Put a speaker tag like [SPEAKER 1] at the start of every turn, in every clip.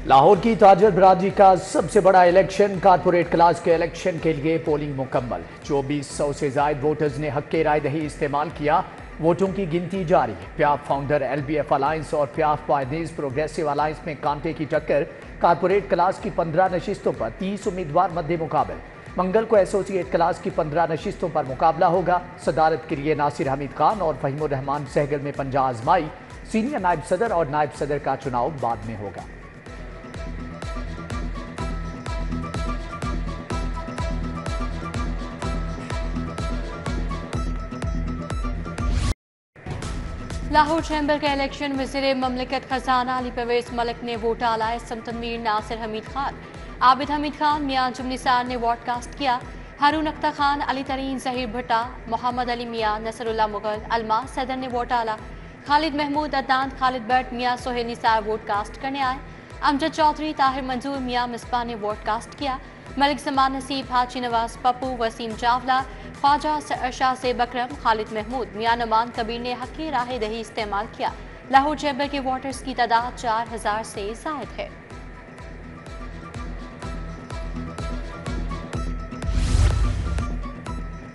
[SPEAKER 1] लाहौर की ताजर बरादरी का सबसे बड़ा इलेक्शन कारपोरेट क्लास के इलेक्शन के लिए पोलिंग मुकम्मल। 2400 से जायद वोटर्स ने हक राय दही इस्तेमाल किया। वोटों की गिनती जारी। प्याफ फाउंडर LBF अलायंस और प्याफ पायनीज प्रोग्रेसिव अलायंस में कांटे की टक्कर। कारपोरेट क्लास की 15 नशिस्तों पर 30 उम्मीदवार मध्य मुकाबले। मंगल को एसोसिएट क्लास की 15 नशिस्तों पर मुकाबला होगा। सदारत के लिए नासिर हमीद खान और फहीमुर रहमान सहगल में पंजा आजमाई। सीनियर नायब सदर और नायब सदर का चुनाव बाद में होगा।
[SPEAKER 2] लाहौर चैम्बर के इलेक्शन वज़ीर ममलिकत खजाना अली परवेज मलिक ने वोट डाला। समतन मीर नासिर हमीद खान, आबिद हमीद खान, मियां अंजुम निसार ने वोट कास्ट किया। हारून अख्तर खान, अली तरीन, जहीर भट्टा, मोहम्मद अली मियां, नसरुल्लाह मुगल, अलमास सदर ने वोट डाला। खालिद महमूद, अदनान, खालिद भट्ट, मियां सोहेल निसार वोट कास्ट करने आए। अमजद चौधरी, ताहिर मंजूर, मियां मिसबा ने वोट कास्ट किया। मलिक जमान नसीब, हाजी नवाज पप्पू, वसीम चावला, ख्वाजा शाह से बकरम, खालिद महमूद, मियां नमान कबीर ने हक राह दही इस्तेमाल किया। लाहौर चैम्बर के वोटर्स की तादाद 4000 से जायद है।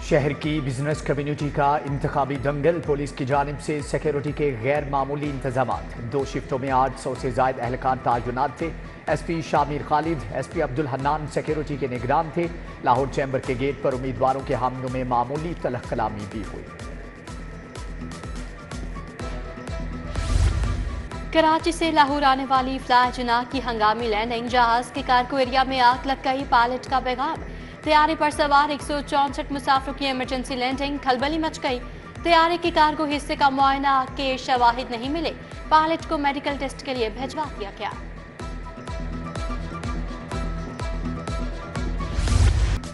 [SPEAKER 1] शहर की बिजनेस कम्युनिटी का इंतखाबी दंगल। पुलिस की जानिब से सिक्योरिटी के गैर मामूली इंतजामात। 2 शिफ्टों में 800 से जायद एहलकार तायुनात थे। SP Shamir Khalid, SP Abdul Hannan security के निगरान थे। लाहौर चैम्बर के गेट पर उम्मीदवारों के हामियों में मामूली तलख कलामी भी हुई।
[SPEAKER 2] कराची से लाहौर आने वाली फ्लाई जनाह की हंगामी लैंडिंग। जहाज के कार्गो एरिया में आग लग गई। पायलट का पैगाम। तैयारे पर सवार 164 मुसाफिरों की इमरजेंसी लैंडिंग। खलबली मच गई। तैयारे के कार्गो हिस्से का मुआयना के शवाहिद नहीं मिले। पायलट को मेडिकल टेस्ट के लिए भिजवा दिया गया।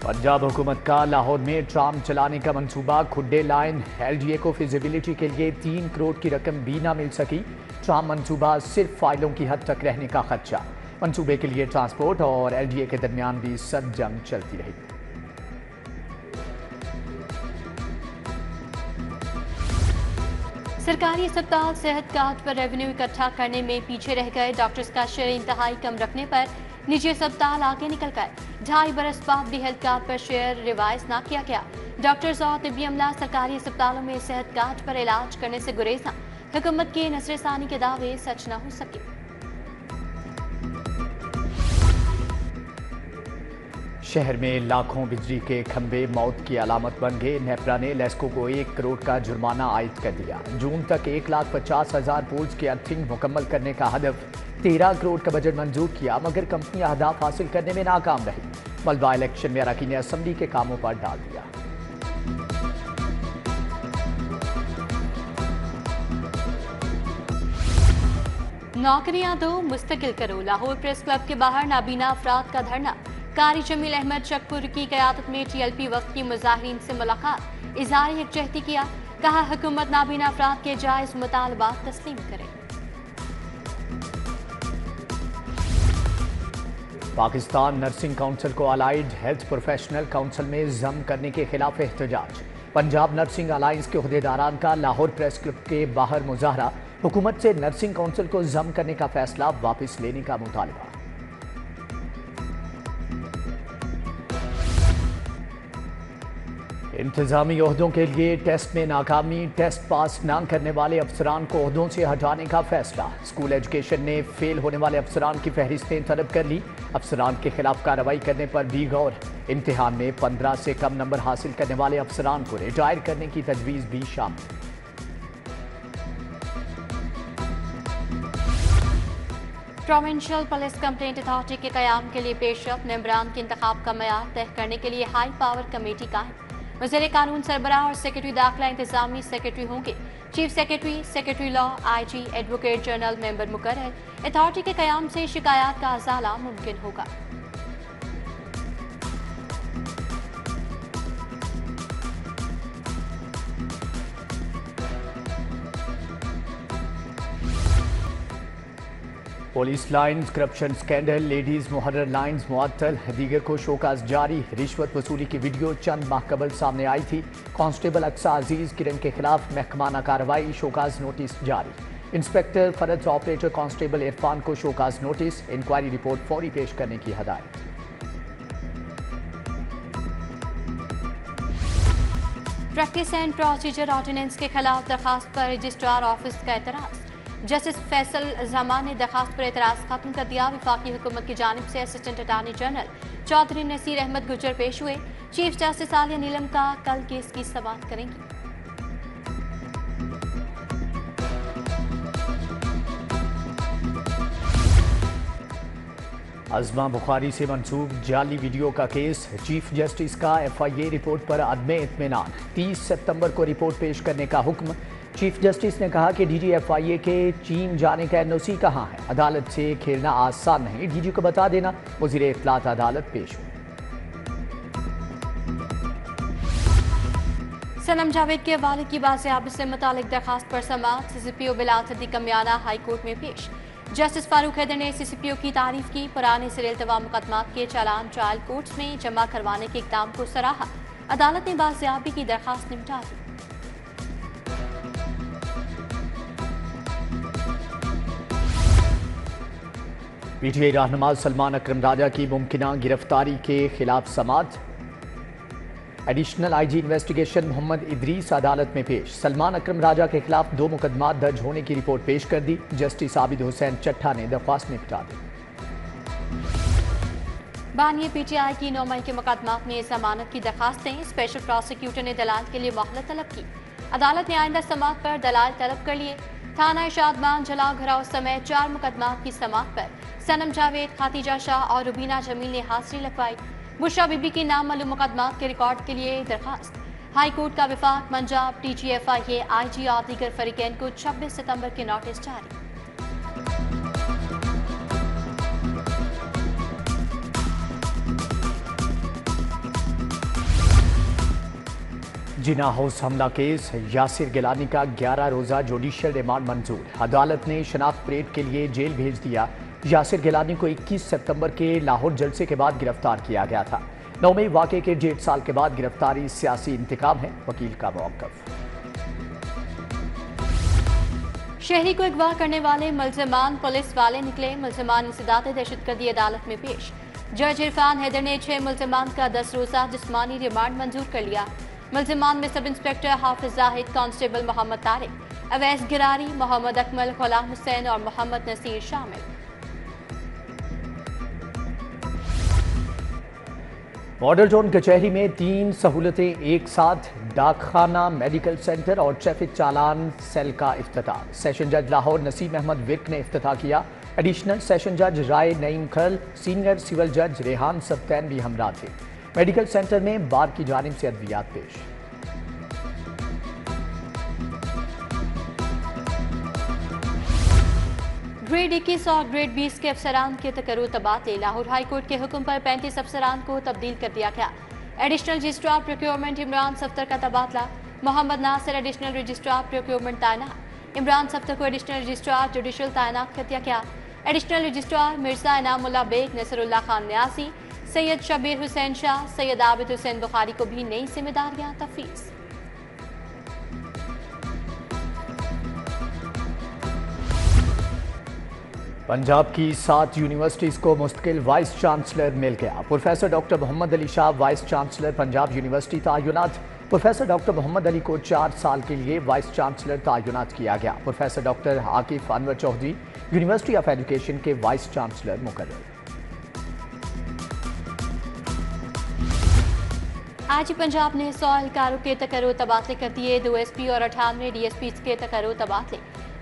[SPEAKER 1] पंजाब हुकूमत का लाहौर में ट्राम चलाने का मंसूबा। खुड्डे लाइन LDA को फिजिबिलिटी के लिए 3 करोड़ की रकम भी ना मिल सकी। ट्राम मंसूबा सिर्फ फाइलों की हद तक रहने का खदशा। मंसूबे के लिए ट्रांसपोर्ट और LDA के दरमियान भी सख्त जंग चलती रही।
[SPEAKER 2] सरकारी अस्पताल सेहत कार्ड पर रेवेन्यू इकट्ठा करने में पीछे रह गए। डॉक्टर्स का शेयर इंतहाई कम रखने पर निजी अस्पताल आगे निकल गए। 2.5 बरस बाद भी हेल्थ कार्ड पर शेयर रिवाइज न किया गया। डॉक्टर्स और तिब्बी अमला सरकारी अस्पतालों में सेहत कार्ड पर इलाज करने से गुरेजा। हुकूमत के नजरसानी के दावे सच न हो सके।
[SPEAKER 1] शहर में लाखों बिजली के खंभे मौत की अलामत बन गए। नेपरा ने लेस्को को 1 करोड़ का जुर्माना आयद कर दिया। जून तक 1,50,000 पोल्स की अर्थिंग मुकम्मल करने का हदफ। 13 करोड़ का बजट मंजूर किया, मगर कंपनी अहदाफ हासिल करने में नाकाम रही। मलबा इलेक्शन में अरकान असम्बली के कामों पर डाल दिया।
[SPEAKER 2] नौकरियां दो, मुस्तकिल करो। लाहौर प्रेस क्लब के बाहर नाबीना अफराद का धरना। कारी जमील अहमद चकपुर की क़यादत में TLP वफ़द की मुजाहिरीन से मुलाकात। इज़हार यकजहती किया। कहा हुकूमत नाबीना अफराद के जायज़ मुतालबात तस्लीम करे।
[SPEAKER 1] पाकिस्तान नर्सिंग काउंसिल को अलाइड हेल्थ प्रोफेशनल काउंसिल में ज़म करने के खिलाफ एहतजाज। पंजाब नर्सिंग अलायंस के अहदेदारान का लाहौर प्रेस क्लब के बाहर मुजाहरा। हुकूमत से नर्सिंग काउंसिल को ज़म करने का फैसला वापस लेने का मुतालबा। इंतजामी ओहदों के लिए टेस्ट में नाकामी। टेस्ट पास न करने वाले अफसरान को ओहदों से हटाने का फैसला। स्कूल एजुकेशन ने फेल होने वाले अफसरान की फहरिस्तें तलब कर ली। अफसरान के खिलाफ कार्रवाई करने पर भी गौर। इम्तिहान में 15 से कम नंबर हासिल करने वाले अफसरान को रिटायर करने की तजवीज़ भी शामिल।
[SPEAKER 2] प्रोविंशियल पुलिस कंप्लेंट अथॉरिटी के क़याम के लिए पेशरफ। मेंबरान के इंतखाब का मयार तय करने के लिए हाई पावर कमेटी कायम। वज़ीर कानून सरबराह और सेक्रेटरी दाखिला इंतजामी सेक्रेटरी होंगे। Chief secretary, secretary law, IG, advocate general member मुकर्रर। अथॉरिटी के क़याम से शिकायत का अजाला मुमकिन होगा।
[SPEAKER 1] Police lines corruption scandal. Ladies मुहर्रर लाइन्स मुअत्तल। दीगर को शोकाज जारी। रिश्वत वसूली की वीडियो चंद माह कबल सामने आई थी। कांस्टेबल अक्सा अजीज किरण के खिलाफ महकमाना कार्रवाई। शोकाज नोटिस जारी। Inspector Farad operator constable Irfan को शोकाज नोटिस, इंक्वायरी रिपोर्ट फौरी पेश करने की हदायत।
[SPEAKER 2] प्रैक्टिस एंड प्रोसीजर ऑर्डिनेंस के खिलाफ दरखास्त पर रजिस्ट्रार ऑफिस का एतराज। जस्टिस फैसल जमान ने दरखास्त पर एतराज खत्म कर दिया। वफाकी हुकूमत की जानिब से assistant attorney general Chaudhry Naseer Ahmed Gujjar पेश हुए। चीफ जस्टिस आलिया नीलम का कल केस की समाअत करेंगी।
[SPEAKER 1] अज़मा बुखारी से मंसूब जाली वीडियो का केस, चीफ जस्टिस का FIA रिपोर्ट पर अदम इत्मीनान। 30 सितंबर को रिपोर्ट पेश करने का हुक्म। चीफ जस्टिस ने कहा कि DG FIA के चीन जाने का NOC कहाँ है। अदालत से खेलना आसान नहीं, DG को बता देना। वज़ीर इत्तलात अदालत पेश हुए।
[SPEAKER 2] सनम जावेद के वालिद की बाज़ियाबी से मुतालिक दरखास्त पर समाअत। CCPO Bilal Kamiana high court में पेश। जस्टिस फारूक हैदर ने CCPO की तारीफ की। पुराने सिरे इल्तवा मुकदमात के चालान ट्रायल कोर्ट्स में जमा करवाने के इक़दाम को सराहा। अदालत ने बाज़ियाबी की दरखास्त निपटा दी।
[SPEAKER 1] PTI रहनुमा सलमान अकरम राजा की मुमकिना गिरफ्तारी के खिलाफ समाअत। Additional IG investigation Mohammad Idris अदालत में पेश। सलमान अकरम राजा के खिलाफ 2 मुकदमात दर्ज होने की रिपोर्ट पेश कर दी। जस्टिस आबिद हुसैन चट्टा ने दरख्वास्त निपटा दी।
[SPEAKER 2] बानिया PTI की 9 मई के मुकदमात में जमानत की दरखास्तें। स्पेशल प्रोसिक्यूटर ने दलाल के लिए मोहलत तलब की। अदालत ने आइंदा समाअत पर दलाल तलब कर लिए। थाना शादमान जलाओ घराव समेत 4 मुकदमात की समाअत पर सनम जावेद, खातिजा शाह और रुबीना जमील ने हाजिरी लगवाई। बुशरा बीबी की नामालूम मुकदमात के रिकॉर्ड के लिए दरखास्त। हाई कोर्ट का विफाक पंजाब, DG FIA, IG और दीगर फरीकैन को 26 सितंबर के नोटिस जारी।
[SPEAKER 1] जिना हाउस हमला केस, यासिर गिलानी का 11 रोजा जुडिशियल रिमांड मंजूर। अदालत ने शनाख्त परेड के लिए जेल भेज दिया। यासिर गिलानी को 21 सितंबर के लाहौर जलसे के बाद गिरफ्तार किया गया था। 9 मई वाक़े के 1.5 साल के बाद गिरफ्तारी सियासी इंतकाम है, वकील का मौक़िफ़।
[SPEAKER 2] शहरी को अगवा करने वाले मुल्ज़िमान पुलिस वाले निकले। मुल्ज़िमान इंसदाद दहशतगर्दी अदालत में पेश। जज इरफान हैदर ने 6 मुल्ज़िमान का 10 रोज़ा जिस्मानी रिमांड मंजूर कर लिया। मुल्ज़िमान में सब इंस्पेक्टर हाफिज जाहिद, कांस्टेबल मोहम्मद तारिक, अवैस गिरारी, मोहम्मद अकमल, गुलाम हुसैन और मोहम्मद नसीर शामिल।
[SPEAKER 1] मॉडल टाउन कचहरी में 3 सहूलतें एक साथ, डाकखाना, मेडिकल सेंटर और ट्रैफिक चालान सेल का इफ्तिताह। सेशन जज लाहौर नसीम अहमद विर्क ने इफ्तिताह किया। एडिशनल सेशन जज राय नईम खल, सीनियर सिविल जज रेहान सब्तैन भी हमरा थे। मेडिकल सेंटर में बार की जानिब से अद्वियात पेश।
[SPEAKER 2] ग्रेड 21 और ग्रेड 20 के अफसरान के तकर्रुर तबादले। लाहौर हाई कोर्ट के हुक्म पर 35 अफसरान को तब्दील कर दिया गया। Additional registrar procurement Imran Safdar का तबादला। Mohammad Nasir additional registrar procurement तैनात। इमरान सफ्तर को एडिशनल रजिस्ट्रार जुडिशल तैनात कर दिया गया। एडिशनल रजिस्ट्रार मिर्जा इनामुल्लाह बेग, नसरुल्लाह खान न्यासी, सैयद शबीर हुसैन शाह, सैयद आबिद हुसैन बुखारी को भी नई जिम्मेदारियां तफवीज़।
[SPEAKER 1] पंजाब की 7 यूनिवर्सिटीज़ को मुस्तकिल वाइस चांसलर मिल गया। Professor doctor Mohammad Ali Shah vice chancellor Punjab university तयनात। प्रोफेसर डॉक्टर मोहम्मद अली को 4 साल के लिए वाइस चांसलर तयनात किया गया। Professor doctor Akif Anwar Chaudhry university of education के वाइस चांसलर मुकर्रर।
[SPEAKER 2] आज पंजाब ने 100 एहलकारों के तकर्रुर तबादले कर दिए। 2 SP और 98 DSP के तकर्रुर तबादले।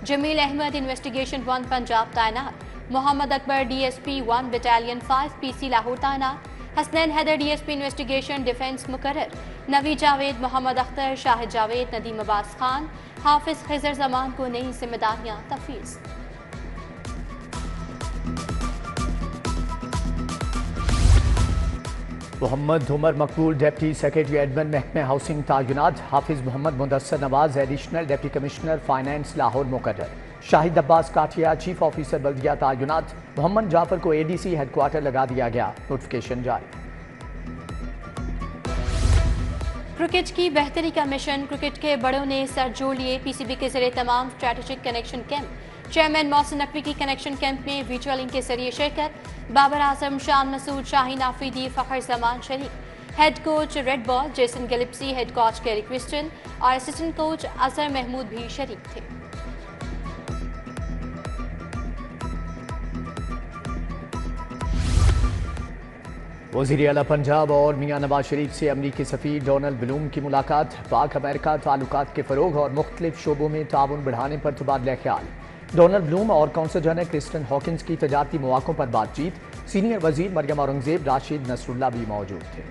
[SPEAKER 2] जमील अहमद इन्वेस्टिगेशन 1 पंजाब तैनात। Mohammad Akbar DSP 1 battalion 5 PC Lahore तैनात। Hasnain Haider DSP investigation defence मुकर्रर। नवी जावेद, मोहम्मद अख्तर, शाहिद जावेद, नदीम अब्बास खान, हाफिज खिजर जमान को नई जिम्मेदारियां तफवीज़।
[SPEAKER 1] Mohammad Umar Maqbool deputy secretary admin महकमे हाउसिंग तयनात। Hafiz Mohammad Mudassar Nawaz additional deputy commissioner finance Lahore मुकर्रर। शाहिद अब्बास काठिया चीफ ऑफिसर बल्दिया तयनात। मोहम्मद जाफर को ADC हेडक्वार्टर लगा दिया गया। नोटिफिकेशन जारी।
[SPEAKER 2] क्रिकेट की बेहतरी का मिशन, क्रिकेट के बड़ों ने सर जोड़ लिए। पीसीबी के जरिए तमाम strategic connection camp. Chairman Mohsin Naqvi की कनेक्शन कैंप में वर्चुअल लिंक के जरिए शिरकत। बाबर आजम, शान मसूद, शाहीन आफरीदी, फखर जमान शरीक। Head coach red ball Jason गिलिप्सी, हेड कोच कैरी क्रिस्टन और असिस्टेंट कोच अजहर महमूद भी शरीक थे।
[SPEAKER 1] वज़ीर आला पंजाब और मियां नवाज शरीफ से अमरीकी सफ़ीर डोनाल्ड ब्लूम की मुलाकात। पाक अमेरिका ताल्लुकात के फ़रोग़ और मुख्तलिफ शोबों में ताउन बढ़ाने पर तबादला ख्याल। डोनाल्ड ब्लूम और कौंसल जनरल क्रिस्टन हॉकिंस की तजारती मौक़ों पर बातचीत। सीनियर वज़ीर मरियम औरंगज़ेब, राशिद नसरुल्लाह भी मौजूद थे।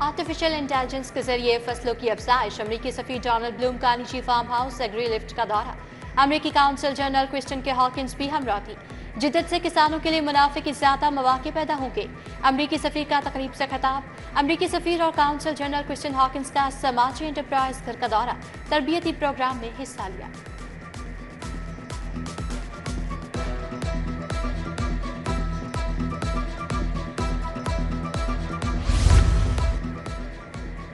[SPEAKER 2] आर्टिफिशियल इंटेलिजेंस के जरिए फसलों की अफजाइश। अमरीकी सफ़ीर डोनाल्ड ब्लूम का निजी फार्म हाउस एग्री लिफ्ट का दौरा। अमरीकी काउंसिल जनरल क्रिस्टन के हॉकिंस भी हमरा थी। जिद्दत से किसानों के लिए मुनाफे के ज्यादा मौके पैदा होंगे। अमरीकी सफ़ीर का तकरीब से खिताब। अमरीकी सफ़ीर और काउंसिल जनरल क्रिस्टन हॉकिंस का समाजी एंटरप्राइज घर का दौरा, तरबियती प्रोग्राम में हिस्सा लिया।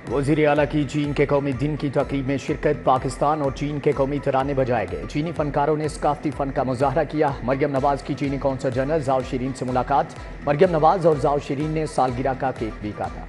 [SPEAKER 1] वज़ीर आला की चीन के कौमी दिन की तकरीब में शिरकत। पाकिस्तान और चीन के कौमी तराने बजाए गए। चीनी फनकारों ने सकाफती फन का मुजाहरा किया। मरियम नवाज की चीनी कौंसल जनरल जाओ शीरीन से मुलाकात। मरियम नवाज और जाओ शीरीन ने सालगिरह का केक भी काटा।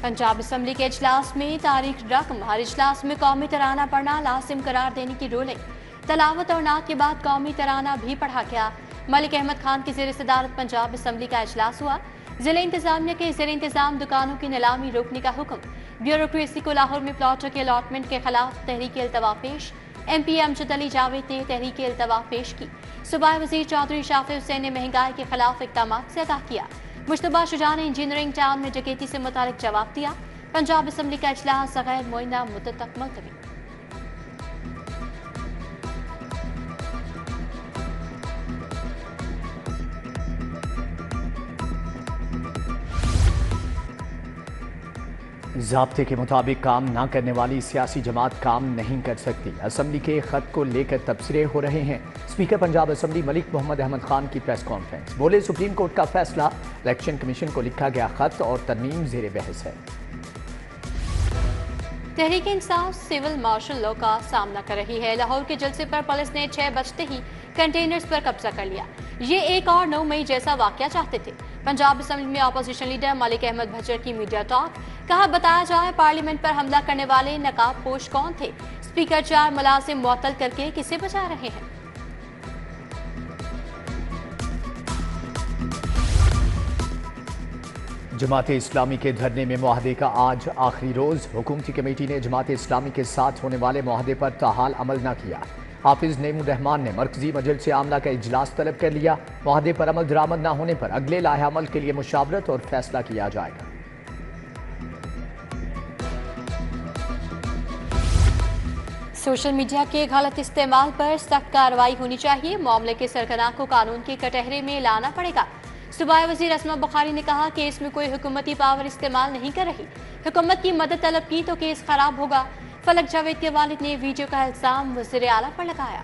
[SPEAKER 2] पंजाब असम्बली के इजलास में तारीख रकम। हर इजलास में कौमी तराना पढ़ना लाजिम करार देने की रूलिंग। तलावत और नात के बाद कौमी तराना भी पढ़ा गया। मलिक अहमद खान की ज़ेर सदारत पंजाब असम्बली का इजलास हुआ। जिला इंतजामिया के ज़ेर इंतजाम दुकानों की नीलामी रोकने का हुक्म। ब्यूरोक्रेसी को लाहौर में प्लॉटों के अलॉटमेंट के खिलाफ तहरीक इल्तवा पेश। MP अमजद अली जावेद ने तहरीक इल्तवा पेश की। सूबाई वज़ीर चौधरी शाफी हुसैन ने महंगाई के खिलाफ इक़दाम से अदा किया। मुश्तबा शुजा ने इंजीनियरिंग टाउन में डकैती से मुतालिक जवाब दिया। पंजाब असम्बली का इजलास गैर मुइंदा मुद्दत तक मुलतवी।
[SPEAKER 1] ज़ाब्ते के मुताबिक काम ना करने वाली सियासी जमात काम नहीं कर सकती। असम्बली के खत को लेकर तबसरे हो रहे हैं। स्पीकर पंजाब असम्बली मलिक मोहम्मद अहमद खान की प्रेस कॉन्फ्रेंस। बोले, सुप्रीम कोर्ट का फैसला इलेक्शन कमीशन को लिखा गया खत और तरमीम ज़ेर बहस है।
[SPEAKER 2] Tehreek Insaf civil martial law का सामना कर रही है। लाहौर के जलसे पर पुलिस ने 6 बजते ही कंटेनर्स पर कब्जा कर लिया। ये 1 और 9 मई जैसा वाकया चाहते थे। पंजाब असम्बली में अपोजिशन लीडर मलिक अहमद भज्जर की मीडिया टॉक। कहा, बताया जाए पार्लियामेंट पर हमला करने वाले नकाब पोश कौन थे। स्पीकर 4 मुलाजिम मुअत्तल करके किसे बचा रहे हैं।
[SPEAKER 1] जमात इस्लामी के धरने में मुआहदे का आज आखिरी रोज। हुकूमती कमेटी ने जमात इस्लामी के साथ होने वाले मुआहदे पर ताहाल अमल न किया। हाफिज नईमुर रहमान ने मरकजी मजलिस आमला का इजलास तलब कर लिया। मुआहदे पर अमल दरामद न होने पर अगले लाहे अमल के लिए मुशावरत और फैसला किया जाएगा।
[SPEAKER 2] सोशल मीडिया के गलत इस्तेमाल पर सख्त कार्रवाई होनी चाहिए। मामले के सरगना को कानून के कटहरे में लाना पड़ेगा। सूबाई वज़ीर अस्मा बुखारी ने कहा, केस में कोई हुकूमती पावर इस्तेमाल नहीं कर रही। हुकूमत की मदद तलब की तो केस खराब होगा। फलक जावेद के वालिद ने वीडियो का इल्जाम वज़ीर आला पर लगाया।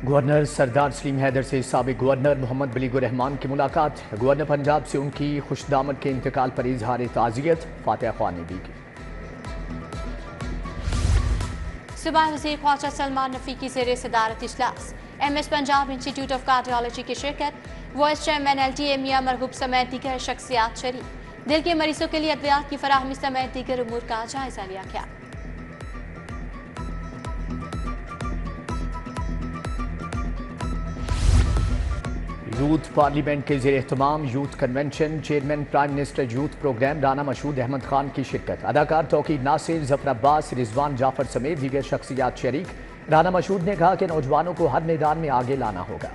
[SPEAKER 1] गवर्नर सरदार सलीम हैदर से साबिक गवर्नर मोहम्मद बलीगुर रहमान की मुलाकात। गवर्नर पंजाब से उनकी खुशदामद के इंतकाल पर इजहार ताज़ियत फातिहा ख्वान ने भी की।
[SPEAKER 2] सूबाई वज़ीर ख्वाजा सलमान नफ़ी की ज़ेर सदारत इजलास। MS Punjab institute of cardiology की शिरकत। वाइस चेयरमैन LTA मियां मरहूब समेत दीगर शख्सियात शरीक। दिल के मरीजों के लिए अद्वियात की फराहमी समेत दीगर उमूर का जायजा लिया गया।
[SPEAKER 1] यूथ पार्लियामेंट के ज़ेर एहतमाम youth convention. Chairman prime minister youth programme Rana Mashhood Ahmad Khan की शिरकत। अदाकार तौकीर नासिर, जफर अब्बास, रिजवान जाफर समेत दीगर शख्सियात शरीक। राना मशहूद ने कहा कि नौजवानों को हर मैदान में आगे लाना होगा।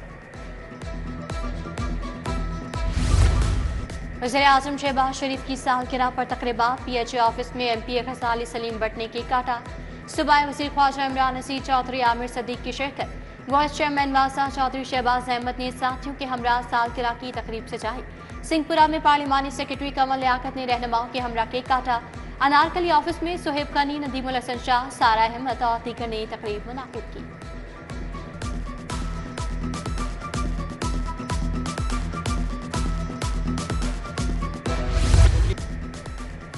[SPEAKER 2] वज़ीर आज़म शहबाज शरीफ की सालगिरह पर तकरीबात। PHA ऑफिस में MP गजाली सलीम भट्ट ने केक काटा। सूबाई वज़ीर ख्वाजा इमरान नसीर चौधरी, आमिर सदीक की शिरकत। वाइस चेयरमैन वासा चौधरी शहबाज अहमद ने साथियों के हमरा सालगिरह की तकरीब सजाई। सिंहपुरा में पार्लिमानी सेक्रेटरी कमल लियाकत ने रहनुमाओं के हमरा केक काटा। अनारकली ऑफिस में सुहेब कनी, नदीमुल हसन शाह, सारा अहमद और दीगर ने तकरीब मुनाकिद की।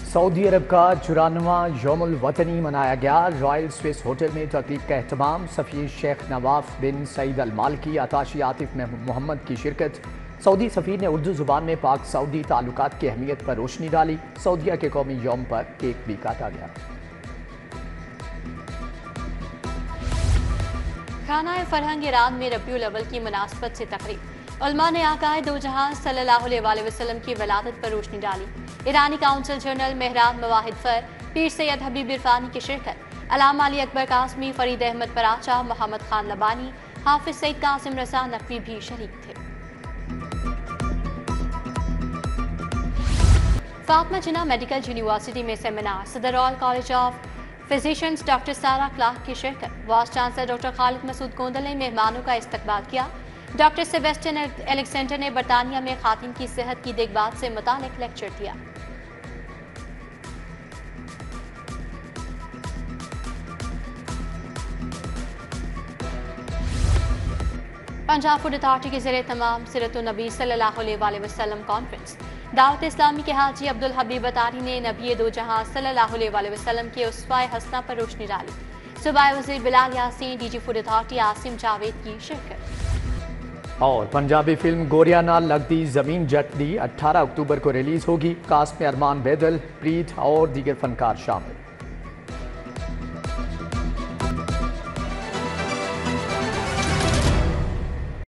[SPEAKER 1] सऊदी अरब का 94वां यौमुल वतनी मनाया गया। रॉयल स्विस होटल में तकरीब का एहतमाम। सफ़ीर शेख नवाफ बिन सईद अल मालिकी, आताशी आतिफ मोहम्मद की शिरकत। सऊदी सफ़ीर ने उर्दू ज़ुबान में पाक सऊदी ताल्लुकात की अहमियत पर रोशनी डाली। सऊदीया के कौमी यौम पर केक भी काटा गया।
[SPEAKER 2] खाना फरहंग ईरान में रबीउल अव्वल की मुनासबत से तकरीब। उलमा ने आकाए दो जहां सल्लल्लाहु अलैहि वसल्लम की विलादत पर रोशनी डाली। ईरानी काउंसिल जनरल मेहराब मवाहिद फर, पीर सैयद हबीब इरफानी की शिरकत। अलामा अली अकबर कासमी, फरीद अहमद पराचा, मोहम्मद खान लबानी, हाफिज सईद कासिम रजा नकवी भी शरीक थे। फातिमा जिन्ना मेडिकल यूनिवर्सिटी में सेमिनार। सदर royal college of physicians doctor Sarah Clarke की शिरकत। Vice chancellor doctor Khalid Masood Gondal ने मेहमानों का इस्तकबाल किया। डॉक्टर सेबेस्टियन एलेक्जेंडर ने बरतानिया में खातिन की सेहत की देखभाल से मुतालिक लेक्चर दिया। पंजाब फूड अथॉरिटी के ज़रिए तमाम सीरतुन नबी सल्लल्लाहु अलैहि वसल्लम कॉन्फ्रेंस। दावत इस्लामी के हाजी अब्दुल हबीब अतारी ने नबी दो जहां सल्लल्लाहु अलैहि वसल्लम के उसवाए हसना पर रोशनी डाली। सूबाई वज़ीर Bilal Yasin, DG food authority Asim Javed की शिरकत।
[SPEAKER 1] और पंजाबी फिल्म गोरिया नाल लगदी ज़मीन जट दी 18 अक्टूबर को रिलीज होगी। कास्ट में अरमान बैदल, प्रीत और दीगर फनकार शामिल।